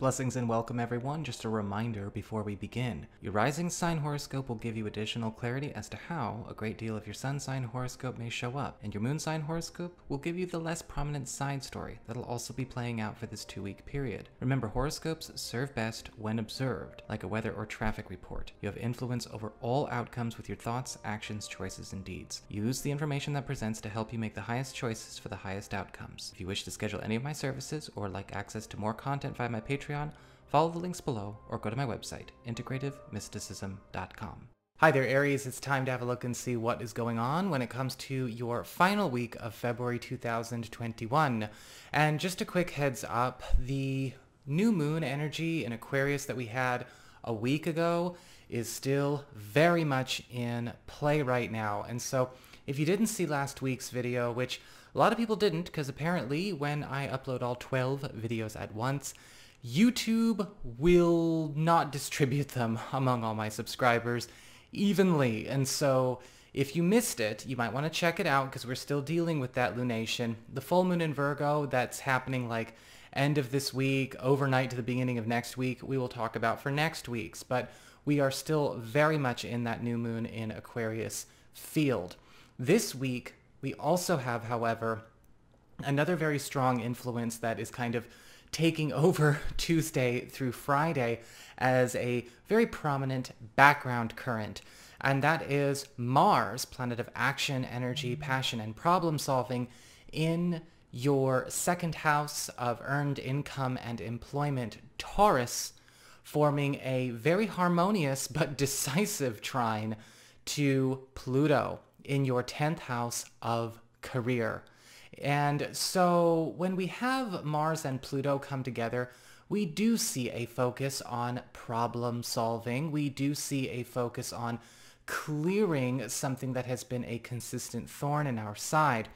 Blessings and welcome everyone. Just a reminder before we begin. Your rising sign horoscope will give you additional clarity as to how a great deal of your sun sign horoscope may show up, and your moon sign horoscope will give you the less prominent side story that'll also be playing out for this 2-week period. Remember, horoscopes serve best when observed, like a weather or traffic report. You have influence over all outcomes with your thoughts, actions, choices, and deeds. Use the information that presents to help you make the highest choices for the highest outcomes. If you wish to schedule any of my services or like access to more content via my Patreon, follow the links below or go to my website, integrativemysticism.com. Hi there, Aries. It's time to have a look and see what is going on when it comes to your final week of February 2021. And just a quick heads up, the new moon energy in Aquarius that we had a week ago is still very much in play right now. And so if you didn't see last week's video, which a lot of people didn't, because apparently when I upload all 12 videos at once, YouTube will not distribute them among all my subscribers evenly. And so if you missed it, you might want to check it out because we're still dealing with that lunation. The full moon in Virgo that's happening like end of this week, overnight to the beginning of next week, we will talk about for next week's. But we are still very much in that new moon in Aquarius field. This week, we also have, however, another very strong influence that is kind of taking over Tuesday through Friday as a very prominent background current. And that is Mars, planet of action, energy, passion, and problem solving, in your second house of earned income and employment, Taurus, forming a very harmonious but decisive trine to Pluto in your 10th house of career. And so when we have Mars and Pluto come together, we do see a focus on problem solving. We do see a focus on clearing something that has been a consistent thorn in our side.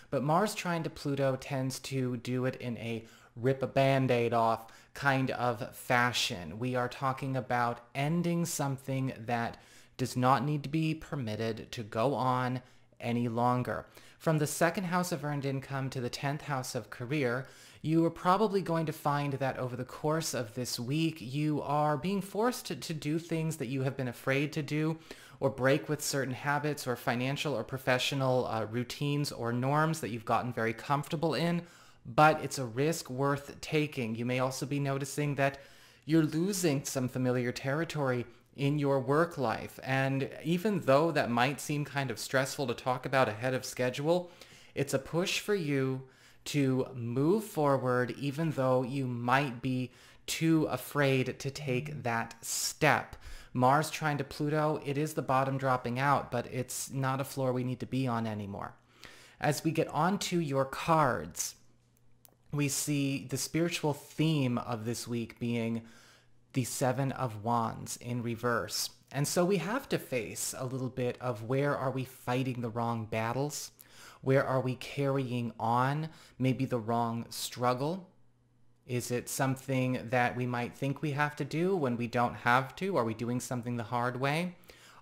But Mars trine to Pluto tends to do it in a rip a band-aid off kind of fashion. We are talking about ending something that does not need to be permitted to go on any longer. From the second house of earned income to the 10th house of career, you are probably going to find that over the course of this week, you are being forced to do things that you have been afraid to do, or break with certain habits or financial or professional routines or norms that you've gotten very comfortable in, but it's a risk worth taking. You may also be noticing that you're losing some familiar territory in your work life. And even though that might seem kind of stressful to talk about ahead of schedule, it's a push for you to move forward even though you might be too afraid to take that step. Mars trine to Pluto, it is the bottom dropping out, but it's not a floor we need to be on anymore. As we get on to your cards, we see the spiritual theme of this week being the Seven of Wands in reverse. And so we have to face a little bit of where are we fighting the wrong battles? Where are we carrying on maybe the wrong struggle? Is it something that we might think we have to do when we don't have to? Are we doing something the hard way?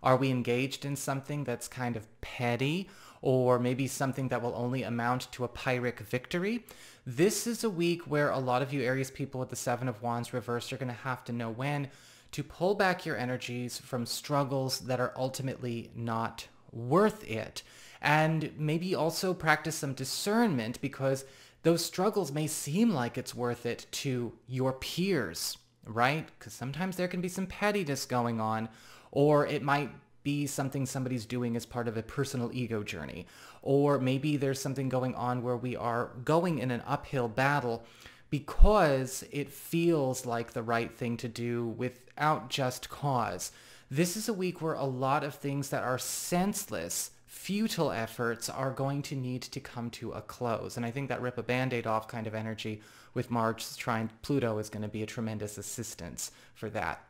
Are we engaged in something that's kind of petty, or maybe something that will only amount to a Pyrrhic victory? This is a week where a lot of you Aries people with the Seven of Wands reversed are going to have to know when to pull back your energies from struggles that are ultimately not worth it. And maybe also practice some discernment, because those struggles may seem like it's worth it to your peers, right? Because sometimes there can be some pettiness going on, or it might be something somebody's doing as part of a personal ego journey. Or maybe there's something going on where we are going in an uphill battle because it feels like the right thing to do without just cause. This is a week where a lot of things that are senseless, futile efforts are going to need to come to a close. And I think that rip a band-aid off kind of energy with Mars trine Pluto is going to be a tremendous assistance for that.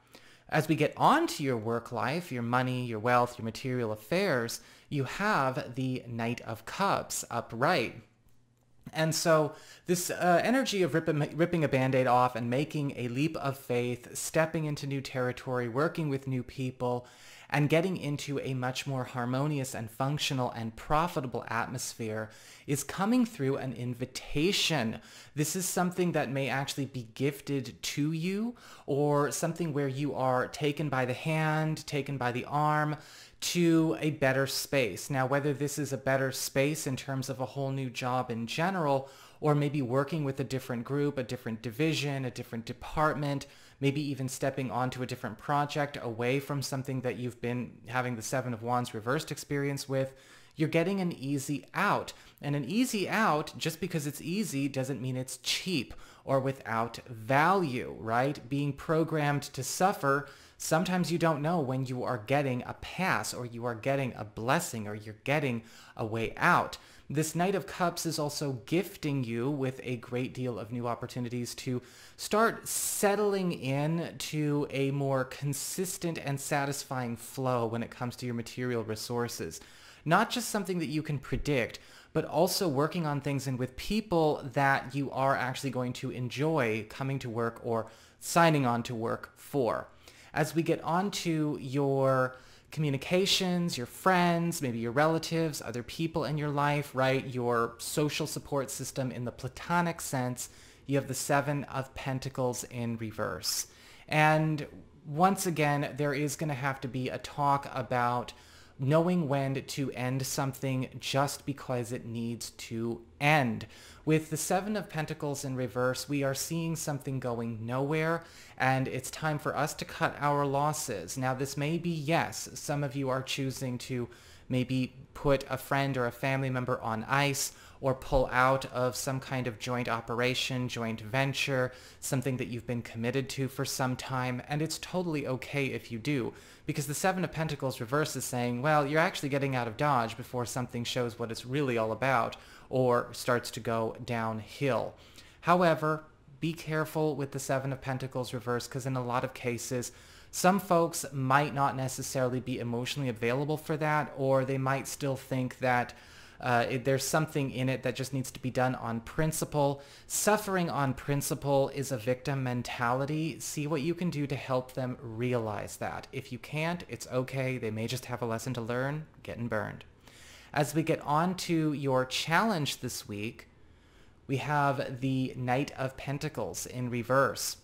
As we get on to your work life, your money, your wealth, your material affairs, you have the Knight of Cups upright. And so this energy of ripping a Band-Aid off and making a leap of faith, stepping into new territory, working with new people, and getting into a much more harmonious and functional and profitable atmosphere is coming through an invitation. This is something that may actually be gifted to you, or something where you are taken by the hand, taken by the arm, to a better space. Now, whether this is a better space in terms of a whole new job in general, or maybe working with a different group, a different division, a different department, maybe even stepping onto a different project away from something that you've been having the Seven of Wands reversed experience with, you're getting an easy out. And an easy out, just because it's easy, doesn't mean it's cheap or without value, right? Being programmed to suffer, sometimes you don't know when you are getting a pass, or you are getting a blessing, or you're getting a way out. This Knight of Cups is also gifting you with a great deal of new opportunities to start settling in to a more consistent and satisfying flow when it comes to your material resources. Not just something that you can predict, but also working on things and with people that you are actually going to enjoy coming to work or signing on to work for. As we get on to your communications, your friends, maybe your relatives, other people in your life, right? Your social support system in the platonic sense, you have the Seven of Pentacles in reverse. And once again, there is going to have to be a talk about knowing when to end something just because it needs to end. With the Seven of Pentacles in reverse, we are seeing something going nowhere, and it's time for us to cut our losses. Now, this may be, yes, some of you are choosing to maybe put a friend or a family member on ice, or pull out of some kind of joint operation, joint venture, something that you've been committed to for some time, and it's totally okay if you do, because the Seven of Pentacles reverse is saying, well, you're actually getting out of Dodge before something shows what it's really all about, or starts to go downhill. However, be careful with the Seven of Pentacles reverse, because in a lot of cases, some folks might not necessarily be emotionally available for that, or they might still think that there's something in it that just needs to be done on principle. Suffering on principle is a victim mentality. See what you can do to help them realize that. If you can't, it's okay. They may just have a lesson to learn. Getting burned. As we get on to your challenge this week, we have the Knight of Pentacles in reverse.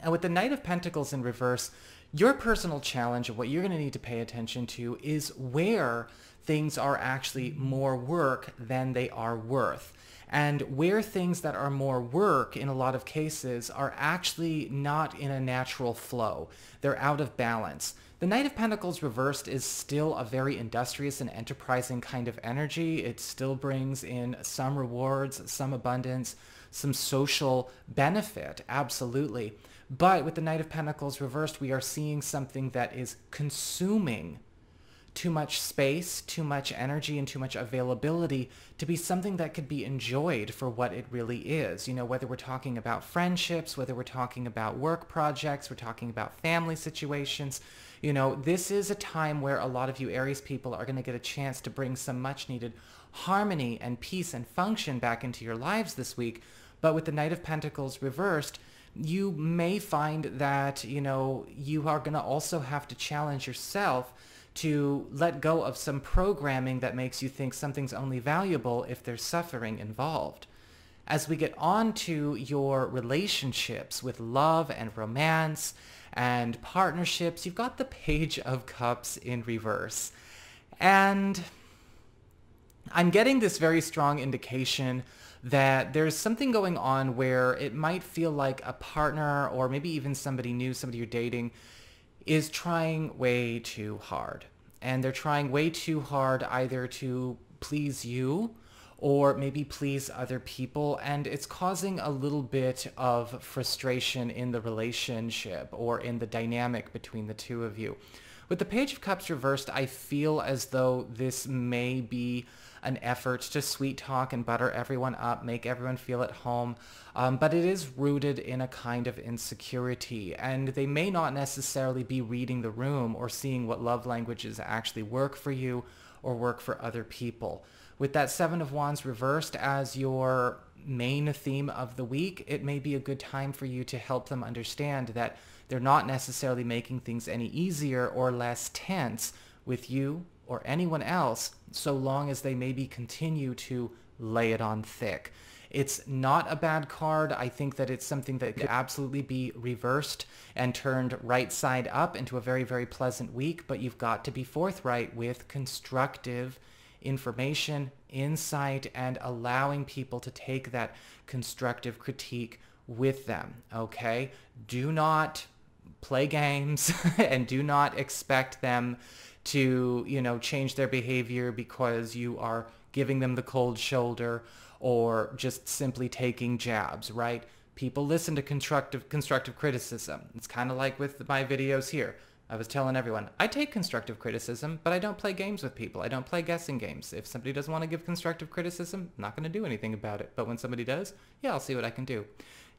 And with the Knight of Pentacles in reverse, your personal challenge of what you're going to need to pay attention to is where things are actually more work than they are worth. And where things that are more work, in a lot of cases, are actually not in a natural flow. They're out of balance. The Knight of Pentacles reversed is still a very industrious and enterprising kind of energy. It still brings in some rewards, some abundance, some social benefit, absolutely. But with the Knight of Pentacles reversed, we are seeing something that is consuming too much space, too much energy, and too much availability to be something that could be enjoyed for what it really is. You know, whether we're talking about friendships, whether we're talking about work projects, we're talking about family situations. You know, this is a time where a lot of you Aries people are going to get a chance to bring some much needed harmony and peace and function back into your lives this week. But with the Knight of Pentacles reversed, you may find that, you know, you are going to also have to challenge yourself to let go of some programming that makes you think something's only valuable if there's suffering involved. As we get on to your relationships with love and romance and partnerships, you've got the Page of Cups in reverse. And I'm getting this very strong indication that there's something going on where it might feel like a partner, or maybe even somebody new, somebody you're dating, is trying way too hard. And they're trying way too hard either to please you or maybe please other people, and it's causing a little bit of frustration in the relationship or in the dynamic between the two of you. With the Page of Cups reversed, I feel as though this may be an effort to sweet talk and butter everyone up, make everyone feel at home, but it is rooted in a kind of insecurity, and they may not necessarily be reading the room or seeing what love languages actually work for you or work for other people. With that Seven of Wands reversed as your main theme of the week, it may be a good time for you to help them understand that they're not necessarily making things any easier or less tense with you or anyone else, so long as they maybe continue to lay it on thick. It's not a bad card. I think that it's something that could absolutely be reversed and turned right side up into a very, very pleasant week, but you've got to be forthright with constructive information, insight, and allowing people to take that constructive critique with them, okay? Do not play games and do not expect them to, change their behavior because you are giving them the cold shoulder or just simply taking jabs, right? People listen to constructive criticism. It's kind of like with my videos here. I was telling everyone, I take constructive criticism, but I don't play games with people. I don't play guessing games. If somebody doesn't want to give constructive criticism, I'm not going to do anything about it. But when somebody does, yeah, I'll see what I can do.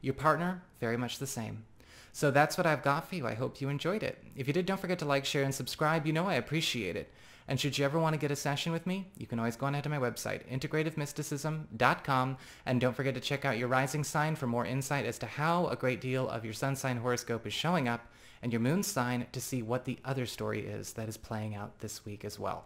Your partner, very much the same. So that's what I've got for you. I hope you enjoyed it. If you did, don't forget to like, share, and subscribe. You know I appreciate it. And should you ever want to get a session with me, you can always go on ahead to my website, integrativemysticism.com. And don't forget to check out your rising sign for more insight as to how a great deal of your sun sign horoscope is showing up, and your moon sign to see what the other story is that is playing out this week as well.